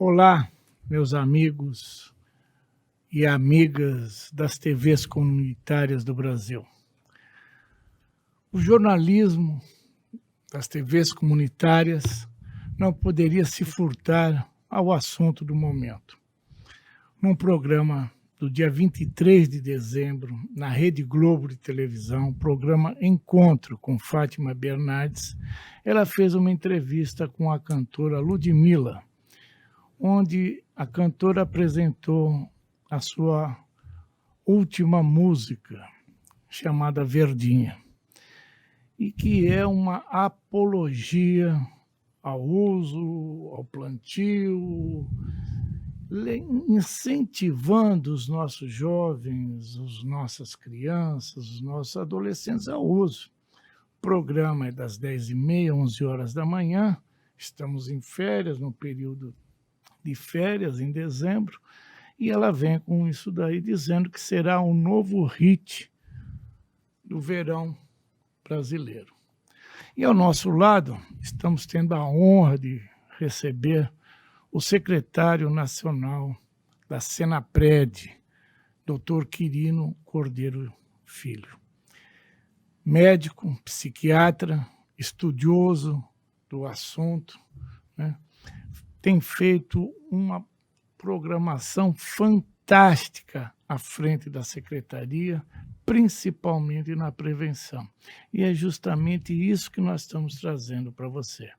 Olá, meus amigos e amigas das TVs comunitárias do Brasil. O jornalismo das TVs comunitárias não poderia se furtar ao assunto do momento. Num programa do dia 23 de dezembro, na Rede Globo de televisão, programa Encontro com Fátima Bernardes, ela fez uma entrevista com a cantora Ludmilla, onde a cantora apresentou a sua última música, chamada Verdinha, e que é uma apologia ao uso, ao plantio, incentivando os nossos jovens, as nossas crianças, os nossos adolescentes ao uso. O programa é das 10h30, 11 horas da manhã, estamos em férias, no período de férias, em dezembro, e ela vem com isso daí, dizendo que será um novo hit do verão brasileiro. E ao nosso lado, estamos tendo a honra de receber o secretário nacional da Senapred, Dr. Quirino Cordeiro Filho. Médico, psiquiatra, estudioso do assunto, né? Tem feito uma programação fantástica à frente da secretaria, principalmente na prevenção. E é justamente isso que nós estamos trazendo para você.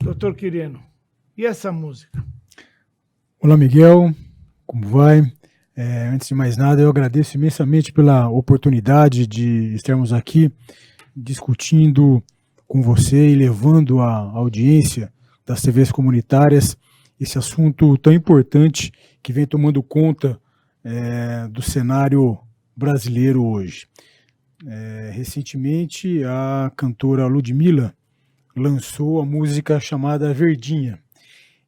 Doutor Quirino, e essa música? Olá, Miguel, como vai? Antes de mais nada, eu agradeço imensamente pela oportunidade de estarmos aqui discutindo com você e levando à audiência das TVs comunitárias esse assunto tão importante que vem tomando conta do cenário brasileiro hoje. Recentemente, a cantora Ludmilla lançou a música chamada Verdinha.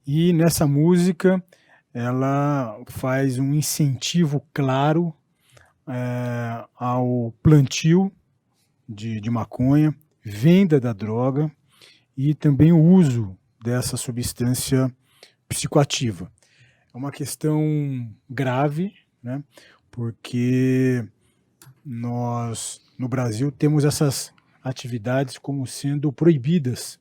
E nessa música, ela faz um incentivo claro ao plantio de maconha, venda da droga e também o uso dessa substância psicoativa. É uma questão grave, né? Porque nós, no Brasil, temos essas atividades como sendo proibidas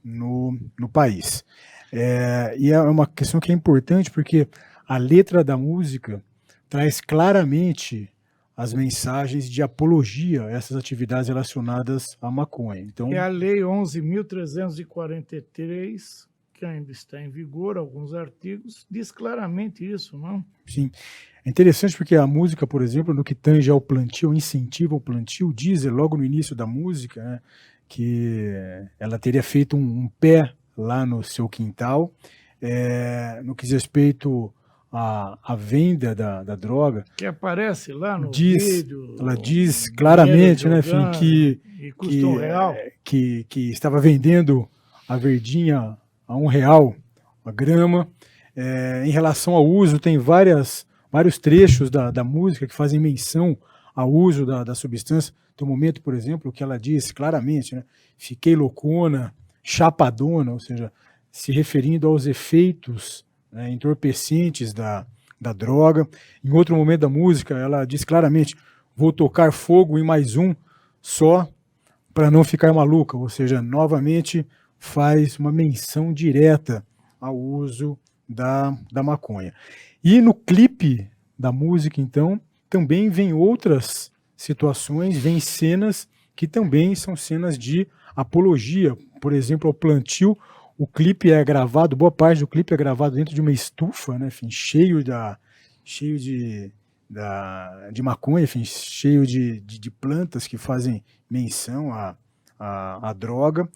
no país. E é uma questão que é importante porque a letra da música traz claramente as mensagens de apologia a essas atividades relacionadas à maconha. Então, é a Lei 11.343, que ainda está em vigor, alguns artigos, diz claramente isso, não? Sim. É interessante porque a música, por exemplo, no que tange ao plantio, incentivo ao plantio, diz logo no início da música, né, que ela teria feito um pé lá no seu quintal, no que diz respeito à venda da droga. Que aparece lá no vídeo. Ela diz claramente, né, enfim, que estava vendendo a verdinha a R$1 a grama. Em relação ao uso, tem vários trechos da música que fazem menção ao uso da substância. Tem um momento, por exemplo, que ela diz claramente, né, fiquei loucona, chapadona, ou seja, se referindo aos efeitos, né, entorpecentes da droga. Em outro momento da música, ela diz claramente, vou tocar fogo em mais um só para não ficar maluca, ou seja, novamente faz uma menção direta ao uso da maconha. E no clipe da música, então, também vem outras situações, vem cenas que também são cenas de apologia, por exemplo, ao plantio. O clipe é gravado, boa parte do clipe é gravado dentro de uma estufa, né, enfim, cheio de maconha, enfim, cheio de plantas que fazem menção à droga.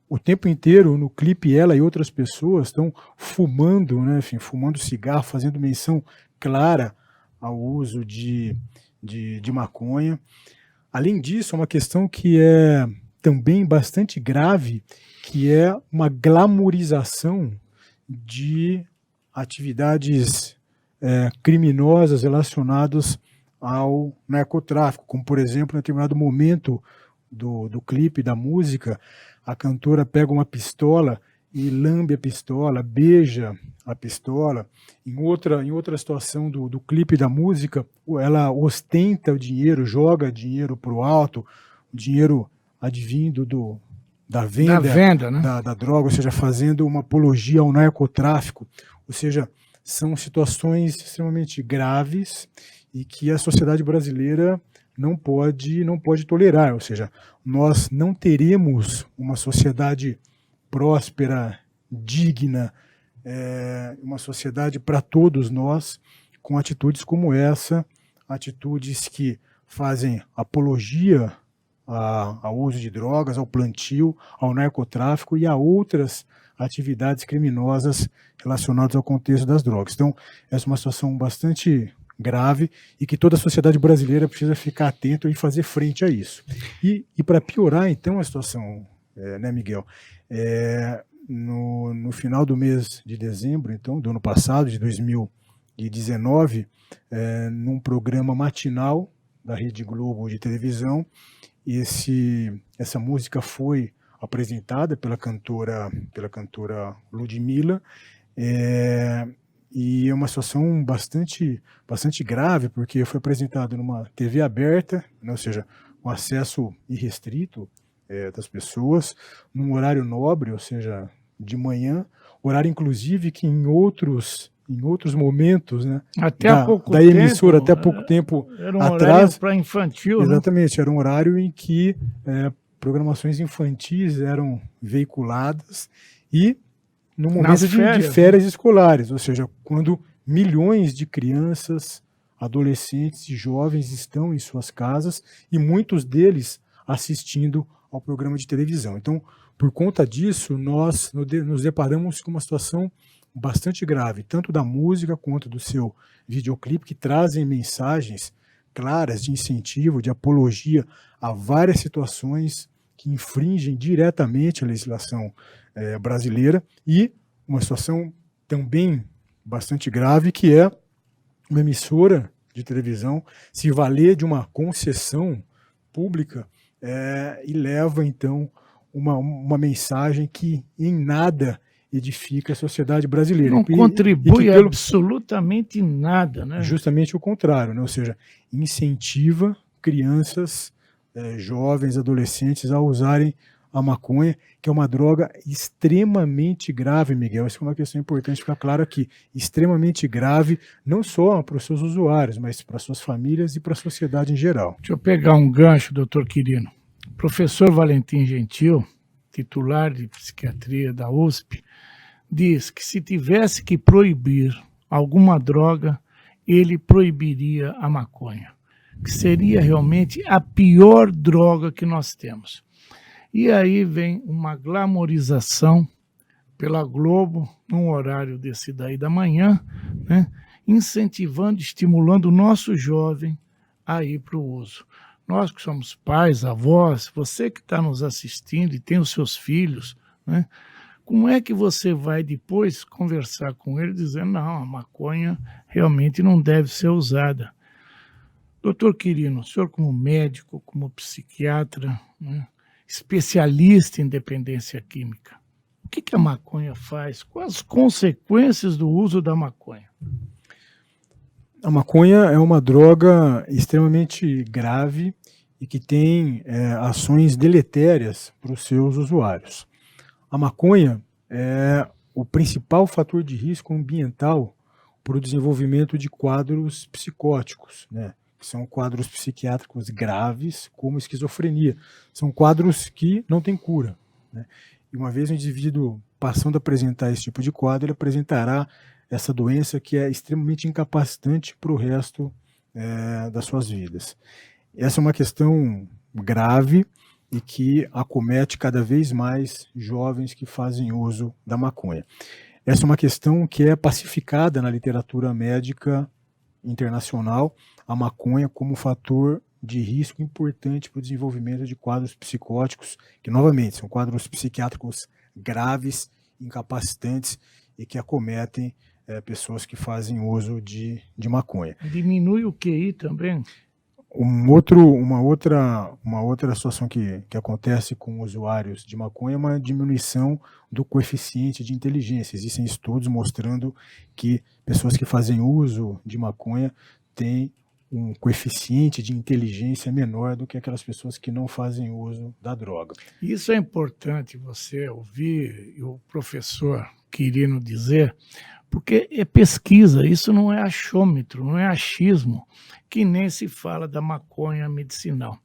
O tempo inteiro no clipe ela e outras pessoas estão fumando, né, enfim, fumando cigarro, fazendo menção clara ao uso de maconha. Além disso, é uma questão que é também bastante grave, que é uma glamorização de atividades criminosas relacionadas ao narcotráfico, como, por exemplo, em determinado momento do clipe, da música, a cantora pega uma pistola e lambe a pistola, beija a pistola. Em outra situação do clipe da música, ela ostenta o dinheiro, joga dinheiro para o alto, o dinheiro advindo da venda, né? da droga, ou seja, fazendo uma apologia ao narcotráfico. Ou seja, são situações extremamente graves e que a sociedade brasileira não pode tolerar. Ou seja, nós não teremos uma sociedade próspera, digna, uma sociedade para todos nós, com atitudes como essa, atitudes que fazem apologia ao uso de drogas, ao plantio, ao narcotráfico e a outras atividades criminosas relacionadas ao contexto das drogas. Então, essa é uma situação bastante grave e que toda a sociedade brasileira precisa ficar atento e fazer frente a isso. E para piorar, então, a situação, né, Miguel, no final do mês de dezembro, então, do ano passado, de 2019, num programa matinal da Rede Globo de televisão, essa música foi apresentada pela cantora Ludmilla, e é uma situação bastante grave, porque foi apresentado numa TV aberta, né, ou seja, com acesso irrestrito das pessoas, num horário nobre, ou seja, de manhã, horário inclusive que em outros momentos, né, da emissora, até pouco tempo era um atrás, horário para infantil, exatamente, né? Era um horário em que programações infantis eram veiculadas e no momento de férias escolares, ou seja, quando milhões de crianças, adolescentes e jovens estão em suas casas e muitos deles assistindo ao programa de televisão. Então, por conta disso, nós nos deparamos com uma situação bastante grave, tanto da música quanto do seu videoclipe, que trazem mensagens claras de incentivo, de apologia a várias situações que infringem diretamente a legislação brasileira, e uma situação também bastante grave, que é uma emissora de televisão se valer de uma concessão pública e leva, então, uma mensagem que em nada edifica a sociedade brasileira. Não contribui absolutamente nada, né? Justamente o contrário, né? Ou seja, incentiva crianças, jovens, adolescentes a usarem a maconha, que é uma droga extremamente grave, Miguel. Essa é uma questão importante ficar claro aqui. Extremamente grave, não só para os seus usuários, mas para suas famílias e para a sociedade em geral. Deixa eu pegar um gancho, doutor Quirino. Professor Valentim Gentil, titular de psiquiatria da USP, diz que se tivesse que proibir alguma droga, ele proibiria a maconha, que seria realmente a pior droga que nós temos. E aí vem uma glamorização pela Globo, num horário desse daí da manhã, né, incentivando, estimulando o nosso jovem a ir para o uso. Nós que somos pais, avós, você que está nos assistindo e tem os seus filhos, né, como é que você vai depois conversar com ele dizendo, não, a maconha realmente não deve ser usada? Doutor Quirino, o senhor como médico, como psiquiatra, né, especialista em dependência química, o que a maconha faz? Quais as consequências do uso da maconha? A maconha é uma droga extremamente grave e que tem ações deletérias para os seus usuários. A maconha é o principal fator de risco ambiental para o desenvolvimento de quadros psicóticos, né? Que são quadros psiquiátricos graves, como esquizofrenia. São quadros que não têm cura, né? E uma vez o indivíduo passando a apresentar esse tipo de quadro, ele apresentará essa doença que é extremamente incapacitante para o resto das suas vidas. Essa é uma questão grave e que acomete cada vez mais jovens que fazem uso da maconha. Essa é uma questão que é pacificada na literatura médica internacional, a maconha como fator de risco importante para o desenvolvimento de quadros psicóticos, que novamente são quadros psiquiátricos graves, incapacitantes e que acometem pessoas que fazem uso de maconha. Diminui o QI também? Uma outra situação que acontece com usuários de maconha é uma diminuição do coeficiente de inteligência. Existem estudos mostrando que pessoas que fazem uso de maconha têm um coeficiente de inteligência menor do que aquelas pessoas que não fazem uso da droga. Isso é importante você ouvir o professor Quirino dizer, porque é pesquisa, isso não é achômetro, não é achismo, que nem se fala da maconha medicinal.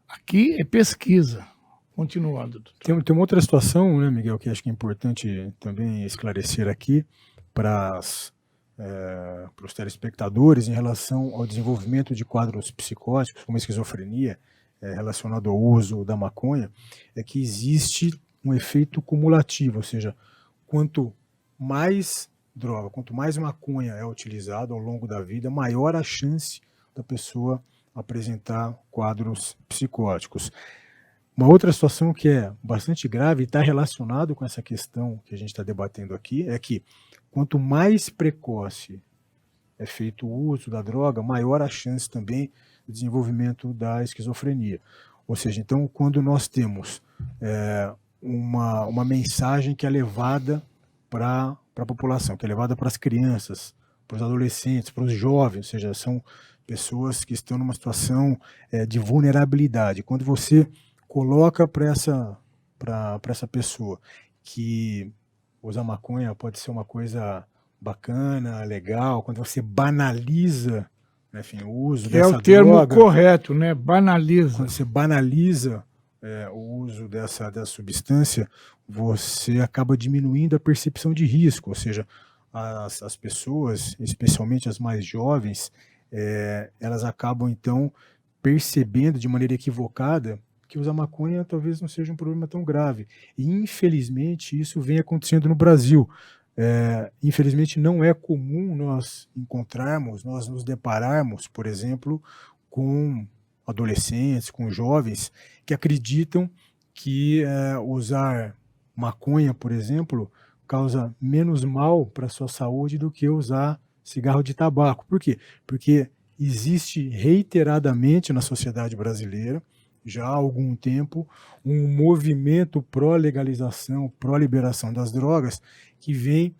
Aqui é pesquisa. Continuando, doutor. Tem uma outra situação, né, Miguel, que acho que é importante também esclarecer aqui para os telespectadores em relação ao desenvolvimento de quadros psicóticos, como a esquizofrenia, relacionado ao uso da maconha, é que existe um efeito cumulativo, ou seja, quanto mais droga, quanto mais maconha é utilizado ao longo da vida, maior a chance da pessoa apresentar quadros psicóticos. Uma outra situação que é bastante grave e está relacionado com essa questão que a gente está debatendo aqui é que quanto mais precoce é feito o uso da droga, maior a chance também do desenvolvimento da esquizofrenia. Ou seja, então, quando nós temos uma mensagem que é levada para a população, que é levada para as crianças, para os adolescentes, para os jovens, ou seja, são pessoas que estão numa situação de vulnerabilidade. Quando você coloca para essa pessoa que usar maconha pode ser uma coisa bacana, legal, quando você banaliza, né, enfim, o uso dessa droga... É o termo correto, né? Banaliza. Quando você banaliza o uso dessa substância, você acaba diminuindo a percepção de risco, ou seja, as pessoas, especialmente as mais jovens, elas acabam, então, percebendo de maneira equivocada que usar maconha talvez não seja um problema tão grave. E, infelizmente, isso vem acontecendo no Brasil. Infelizmente, não é comum nós nos depararmos, por exemplo, com adolescentes, com jovens que acreditam que usar maconha, por exemplo, causa menos mal para a sua saúde do que usar cigarro de tabaco. Por quê? Porque existe reiteradamente na sociedade brasileira, já há algum tempo, um movimento pró-legalização, pró-liberação das drogas, que vem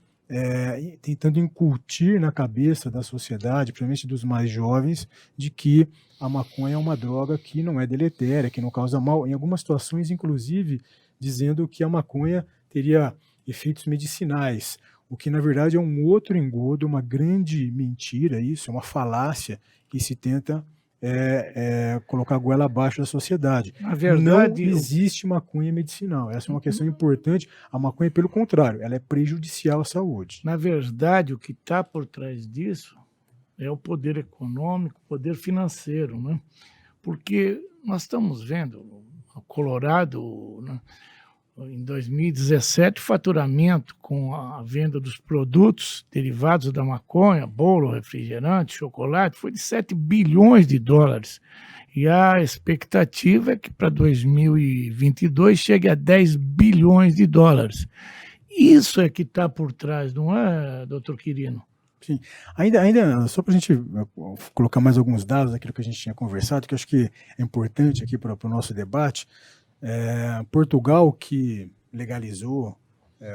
tentando incutir na cabeça da sociedade, principalmente dos mais jovens, de que a maconha é uma droga que não é deletéria, que não causa mal, em algumas situações, inclusive, dizendo que a maconha teria efeitos medicinais, o que, na verdade, é um outro engodo, uma grande mentira, isso, é uma falácia que se tenta colocar a goela abaixo da sociedade. Na verdade, não existe maconha medicinal. Essa é uma questão importante. A maconha, pelo contrário, ela é prejudicial à saúde. Na verdade, o que está por trás disso é o poder econômico, o poder financeiro, né? Porque nós estamos vendo o Colorado, né? Em 2017, o faturamento com a venda dos produtos derivados da maconha, bolo, refrigerante, chocolate, foi de 7 bilhões de dólares. E a expectativa é que para 2022 chegue a 10 bilhões de dólares. Isso é que está por trás, não é, doutor Quirino? Sim. Ainda só para a gente colocar mais alguns dados daquilo que a gente tinha conversado, que eu acho que é importante aqui para o nosso debate. Portugal, que legalizou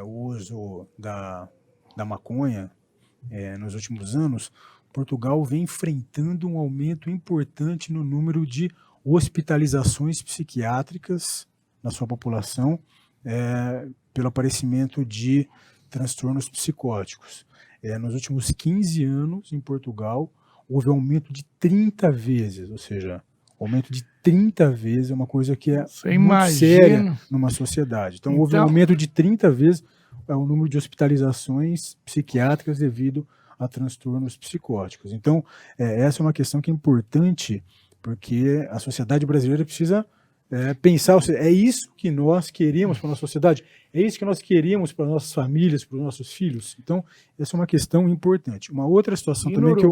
o uso da maconha nos últimos anos, Portugal vem enfrentando um aumento importante no número de hospitalizações psiquiátricas na sua população pelo aparecimento de transtornos psicóticos. Nos últimos 15 anos, em Portugal, houve aumento de 30 vezes, ou seja, aumento de 30 vezes é uma coisa que é muito séria numa sociedade. Então, houve um aumento de 30 vezes o número de hospitalizações psiquiátricas devido a transtornos psicóticos. Então, essa é uma questão que é importante, porque a sociedade brasileira precisa pensar, é isso que nós queríamos para a nossa sociedade? É isso que nós queríamos para as nossas famílias, para os nossos filhos? Então, essa é uma questão importante. Uma outra situação também tem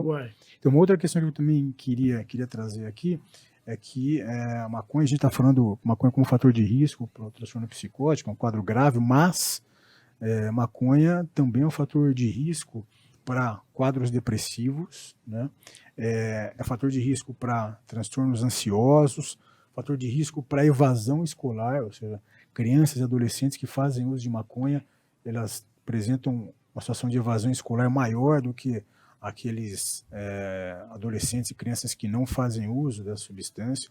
uma outra questão que eu também queria trazer aqui, é que a maconha, a gente está falando maconha como fator de risco para o transtorno psicótico, é um quadro grave, mas maconha também é um fator de risco para quadros depressivos, né? É fator de risco para transtornos ansiosos, fator de risco para evasão escolar, ou seja, crianças e adolescentes que fazem uso de maconha, elas apresentam uma situação de evasão escolar maior do que aqueles adolescentes e crianças que não fazem uso da substância.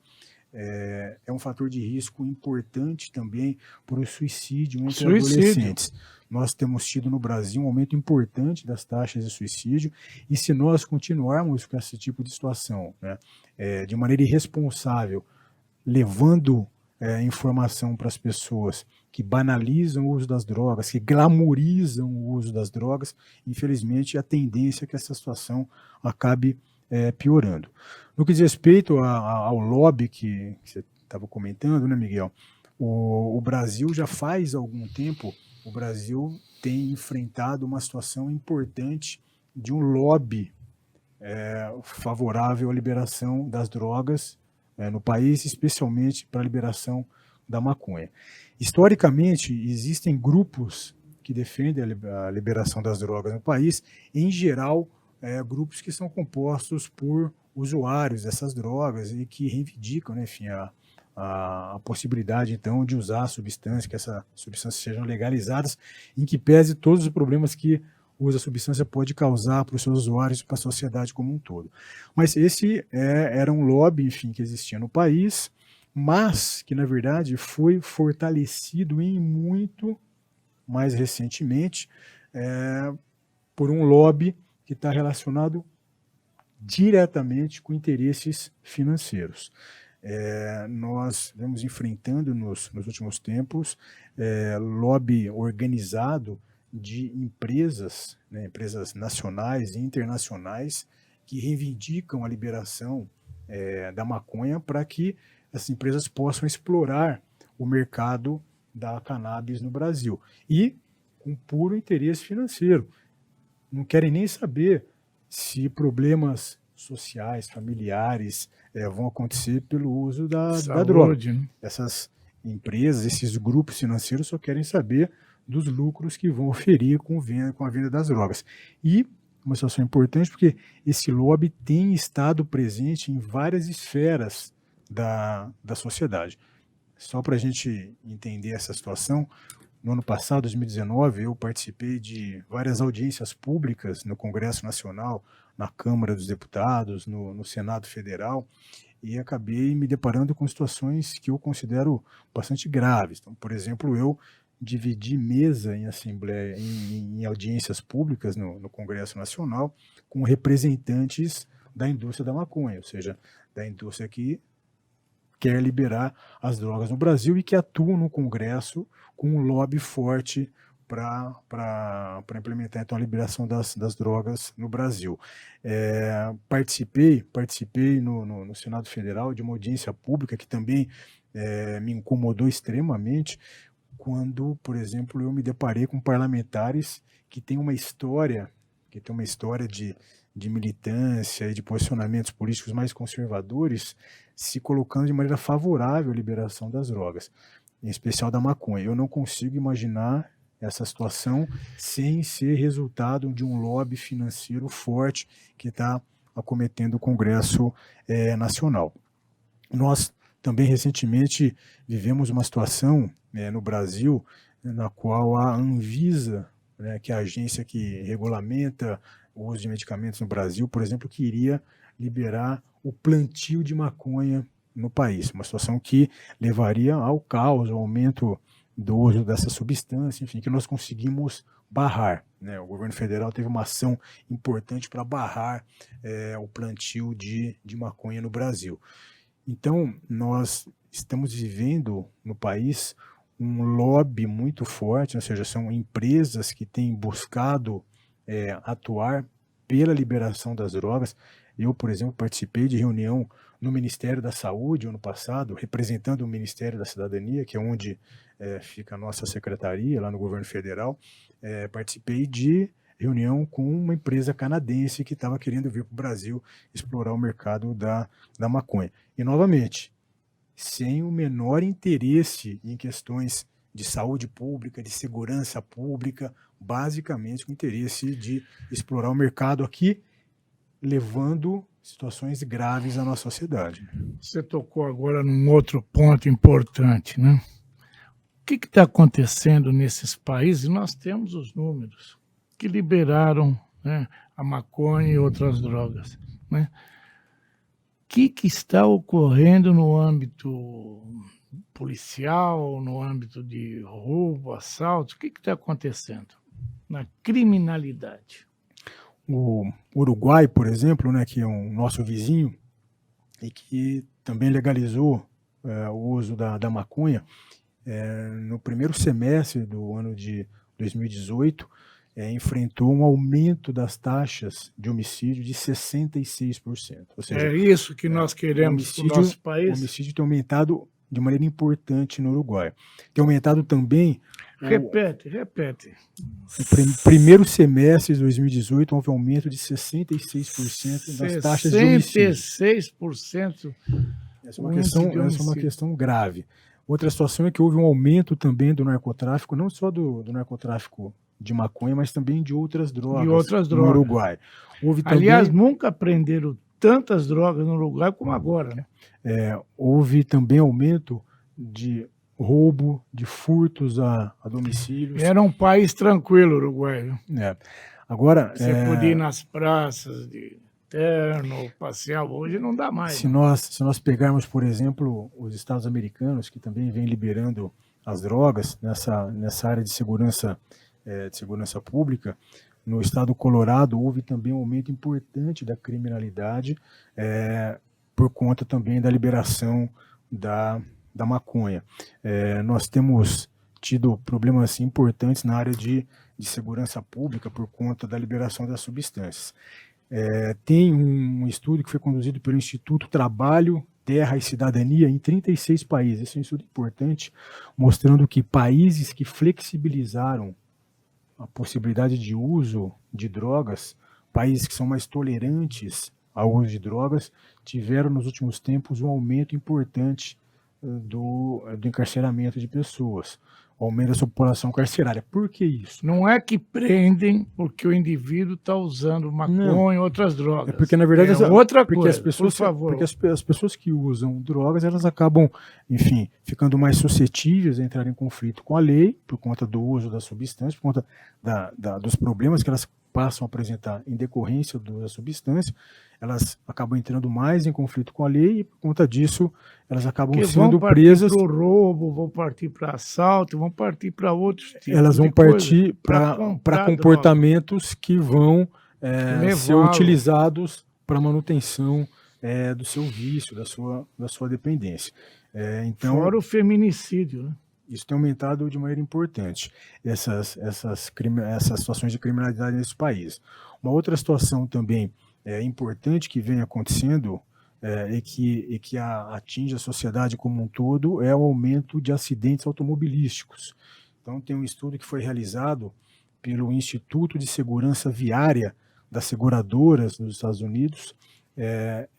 É um fator de risco importante também para o suicídio entre adolescentes. Nós temos tido no Brasil um aumento importante das taxas de suicídio, e se nós continuarmos com esse tipo de situação, né, de maneira irresponsável, levando informação para as pessoas que banalizam o uso das drogas, que glamorizam o uso das drogas, infelizmente a tendência é que essa situação acabe piorando. No que diz respeito ao lobby que você estava comentando, né, Miguel? O Brasil já faz algum tempo, o Brasil tem enfrentado uma situação importante de um lobby favorável à liberação das drogas no país, especialmente para a liberação da maconha. Historicamente, existem grupos que defendem a liberação das drogas no país, em geral, grupos que são compostos por usuários dessas drogas e que reivindicam, né, enfim, a possibilidade, então, de usar a substância, que essas substâncias sejam legalizadas, em que pese todos os problemas que o uso da substância pode causar para os seus usuários e para a sociedade como um todo. Mas esse era um lobby, enfim, que existia no país, mas que, na verdade, foi fortalecido em muito mais recentemente por um lobby que está relacionado diretamente com interesses financeiros. Nós vemos enfrentando nos últimos tempos lobby organizado de empresas, né, empresas nacionais e internacionais que reivindicam a liberação da maconha para que as empresas possam explorar o mercado da cannabis no Brasil, e com puro interesse financeiro. Não querem nem saber se problemas sociais, familiares vão acontecer pelo uso da droga. Né? Essas empresas, esses grupos financeiros só querem saber dos lucros que vão oferir com a venda das drogas. E uma situação importante, porque esse lobby tem estado presente em várias esferas da sociedade. Só para a gente entender essa situação, no ano passado, 2019, eu participei de várias audiências públicas no Congresso Nacional, na Câmara dos Deputados, no Senado Federal, e acabei me deparando com situações que eu considero bastante graves. Então, por exemplo, eu dividi mesa em assembleia, em audiências públicas no Congresso Nacional, com representantes da indústria da maconha, ou seja, da indústria que quer liberar as drogas no Brasil e que atuam no Congresso com um lobby forte para implementar então a liberação das drogas no Brasil. Participei no Senado Federal de uma audiência pública que também me incomodou extremamente, quando, por exemplo, eu me deparei com parlamentares que têm uma história de militância e de posicionamentos políticos mais conservadores, se colocando de maneira favorável à liberação das drogas, em especial da maconha. Eu não consigo imaginar essa situação sem ser resultado de um lobby financeiro forte que está acometendo o Congresso Nacional. Nós também recentemente vivemos uma situação no Brasil na qual a Anvisa, que é a agência que regulamenta o uso de medicamentos no Brasil, por exemplo, queria liberar o plantio de maconha no país, uma situação que levaria ao caos, ao aumento do uso dessa substância, enfim, que nós conseguimos barrar. O governo federal teve uma ação importante para barrar o plantio de maconha no Brasil. Então, nós estamos vivendo no país um lobby muito forte, ou seja, são empresas que têm buscado atuar pela liberação das drogas. Eu, por exemplo, participei de reunião no Ministério da Saúde ano passado, representando o Ministério da Cidadania, que é onde fica a nossa secretaria, lá no governo federal. Participei de reunião com uma empresa canadense que estava querendo vir para o Brasil explorar o mercado da maconha. E, novamente, sem o menor interesse em questões de saúde pública, de segurança pública, basicamente com o interesse de explorar o mercado aqui, levando situações graves à nossa sociedade. Você tocou agora num outro ponto importante, né? O que está acontecendo nesses países? Nós temos os números que liberaram, né, a maconha e outras drogas, né? O que está ocorrendo no âmbito policial, no âmbito de roubo, assalto? O que está acontecendo na criminalidade? O Uruguai, por exemplo, né, que é um nosso vizinho e que também legalizou o uso da maconha, no primeiro semestre do ano de 2018, enfrentou um aumento das taxas de homicídio de 66%. Ou seja, É isso que nós queremos para o nosso o país? homicídio tem aumentado de maneira importante no Uruguai. Tem aumentado também. Repete. No primeiro semestre de 2018, houve um aumento de 66% das taxas de homicídio. 66%. Essa é uma questão grave. Outra situação é que houve um aumento também do narcotráfico, não só do narcotráfico de maconha, mas também de outras drogas no Uruguai. Aliás, nunca prenderam tantas drogas no Uruguai como agora, né? Houve também aumento de roubo, de furtos a domicílios. Era um país tranquilo, o Uruguai. Viu? Agora, você podia ir nas praças de terno, passear, hoje não dá mais. Se nós pegarmos, por exemplo, os Estados americanos, que também vêm liberando as drogas nessa área de segurança pública, no estado do Colorado houve também um aumento importante da criminalidade por conta também da liberação da maconha. Nós temos tido problemas importantes na área de segurança pública por conta da liberação das substâncias. Tem um estudo que foi conduzido pelo Instituto Trabalho, Terra e Cidadania em 36 países. Esse é um estudo importante, mostrando que países que flexibilizaram a possibilidade de uso de drogas, países que são mais tolerantes ao uso de drogas, tiveram nos últimos tempos um aumento importante do encarceramento de pessoas, aumento da sua população carcerária. Por que isso? Não é que prendem porque o indivíduo está usando maconha e outras drogas. Porque, na verdade, outra coisa, as pessoas, por favor. Porque as pessoas que usam drogas, elas acabam, enfim, ficando mais suscetíveis a entrar em conflito com a lei, por conta do uso da substância, por conta dos problemas que elas passam a apresentar em decorrência do uso da substância, elas acabam entrando mais em conflito com a lei e, por conta disso, elas acabam sendo presas. Vão partir para o roubo, vão partir para assalto, vão partir para outros tipos elas vão partir para comportamentos que vão ser utilizados para manutenção do seu vício, da sua dependência. Então, fora o feminicídio, né? Isso tem aumentado de maneira importante, essas situações de criminalidade nesse país. Uma outra situação também importante que vem acontecendo e que atinge a sociedade como um todo é o aumento de acidentes automobilísticos. Então, tem um estudo que foi realizado pelo Instituto de Segurança Viária das Seguradoras nos Estados Unidos.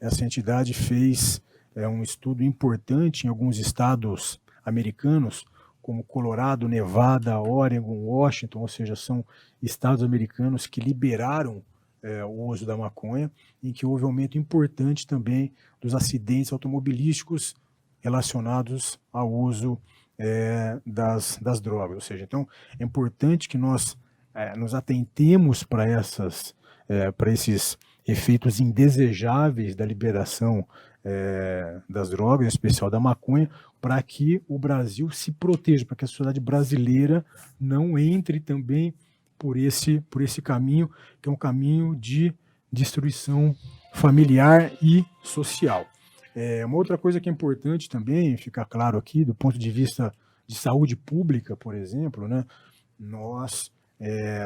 Essa entidade fez um estudo importante em alguns estados americanos, como Colorado, Nevada, Oregon, Washington, ou seja, são estados americanos que liberaram o uso da maconha, em que houve aumento importante também dos acidentes automobilísticos relacionados ao uso das drogas. Ou seja, então é importante que nós nos atentemos para esses efeitos indesejáveis da liberação das drogas, em especial da maconha, para que o Brasil se proteja, para que a sociedade brasileira não entre também por esse caminho, que é um caminho de destruição familiar e social. Uma outra coisa que é importante também ficar claro aqui, do ponto de vista de saúde pública, por exemplo, né, nós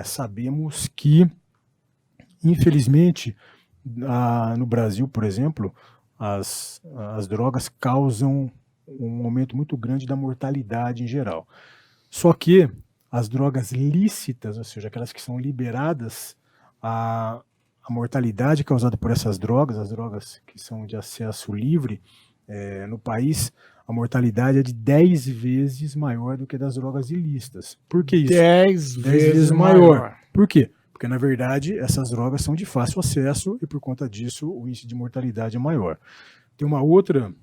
sabemos que, infelizmente, no Brasil, por exemplo, as drogas causam um aumento muito grande da mortalidade em geral. Só que as drogas lícitas, ou seja, aquelas que são liberadas, a mortalidade causada por essas drogas, as drogas que são de acesso livre no país, a mortalidade é de 10 vezes maior do que das drogas ilícitas. Por que isso? 10 vezes maior. Por quê? Porque, na verdade, essas drogas são de fácil acesso e, por conta disso, o índice de mortalidade é maior. Tem uma outra...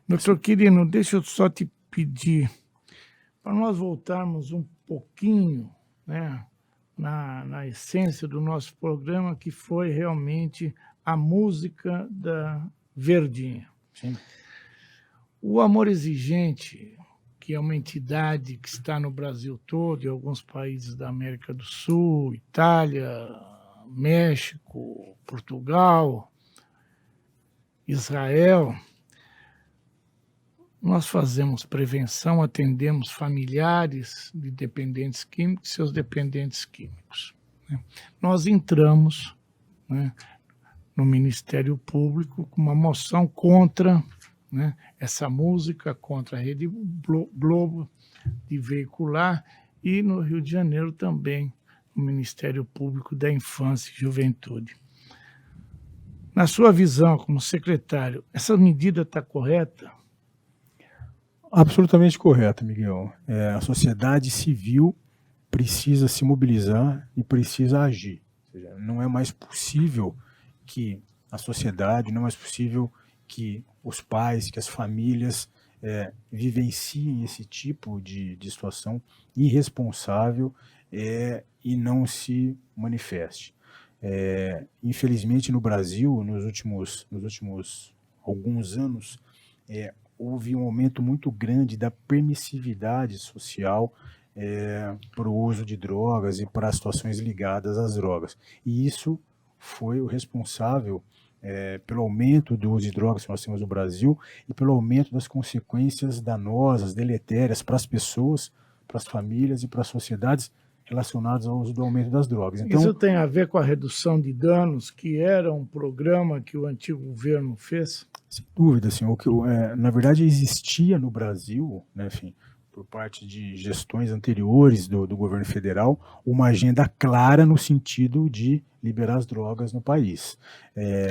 Doutor Quirino, deixa eu só te pedir, para nós voltarmos um pouquinho, né, na essência do nosso programa, que foi realmente a música da Verdinha. Sim. O Amor Exigente, que é uma entidade que está no Brasil todo, em alguns países da América do Sul, Itália, México, Portugal, Israel, nós fazemos prevenção, atendemos familiares de dependentes químicos e seus dependentes químicos, né? Nós entramos, né, no Ministério Público com uma moção contra, né, essa música, contra a Rede Globo de veicular, e no Rio de Janeiro também, o Ministério Público da Infância e Juventude. Na sua visão, como secretário, essa medida está correta? Absolutamente correta, Miguel. A sociedade civil precisa se mobilizar e precisa agir. Ou seja, não é mais possível que a sociedade, não é mais possível que os pais, que as famílias vivenciem esse tipo de situação irresponsável e não se manifeste. Infelizmente, no Brasil, nos últimos alguns anos, houve um aumento muito grande da permissividade social para o uso de drogas e para situações ligadas às drogas. E isso foi o responsável pelo aumento do uso de drogas que nós temos no Brasil e pelo aumento das consequências danosas, deletérias para as pessoas, para as famílias e para as sociedades relacionadas ao uso do aumento das drogas. Então, isso tem a ver com a redução de danos, que era um programa que o antigo governo fez? Sem dúvida, assim, na verdade existia no Brasil, né, enfim, por parte de gestões anteriores do governo federal, uma agenda clara no sentido de liberar as drogas no país.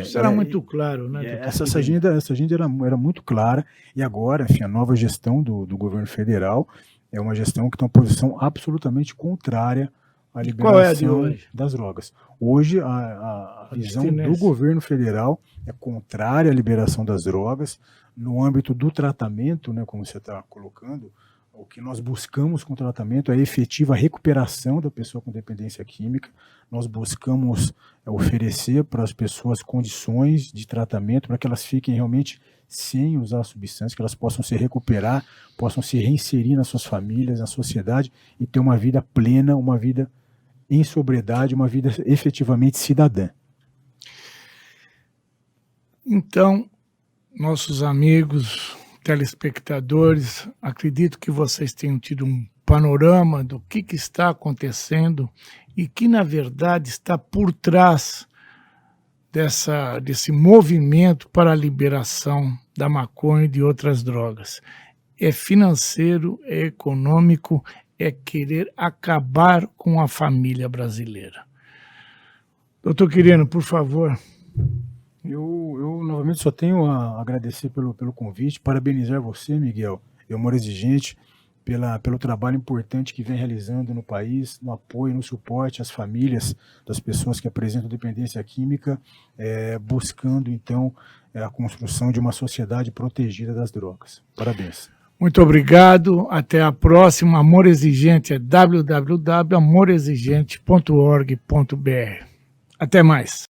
Isso era muito claro, né? Essa agenda era muito clara, e agora, enfim, a nova gestão do governo federal é uma gestão que tem uma posição absolutamente contrária à liberação das drogas. Hoje, a visão do governo federal é contrária à liberação das drogas. No âmbito do tratamento, né, como você está colocando, o que nós buscamos com o tratamento é a efetiva recuperação da pessoa com dependência química. Nós buscamos oferecer para as pessoas condições de tratamento para que elas fiquem realmente sem usar a substância, que elas possam se recuperar, possam se reinserir nas suas famílias, na sociedade e ter uma vida plena, uma vida em sobriedade, uma vida efetivamente cidadã. Então, nossos amigos telespectadores, acredito que vocês tenham tido um panorama do que está acontecendo e que, na verdade, está por trás desse movimento para a liberação da maconha e de outras drogas. É financeiro, é econômico, é querer acabar com a família brasileira. Doutor Quirino, por favor. Eu novamente só tenho a agradecer pelo convite, parabenizar você, Miguel, e o Amor Exigente, pelo trabalho importante que vem realizando no país, no apoio, no suporte às famílias das pessoas que apresentam dependência química, buscando, então, a construção de uma sociedade protegida das drogas. Parabéns. Muito obrigado, até a próxima. Amor Exigente é www.amorexigente.org.br. Até mais.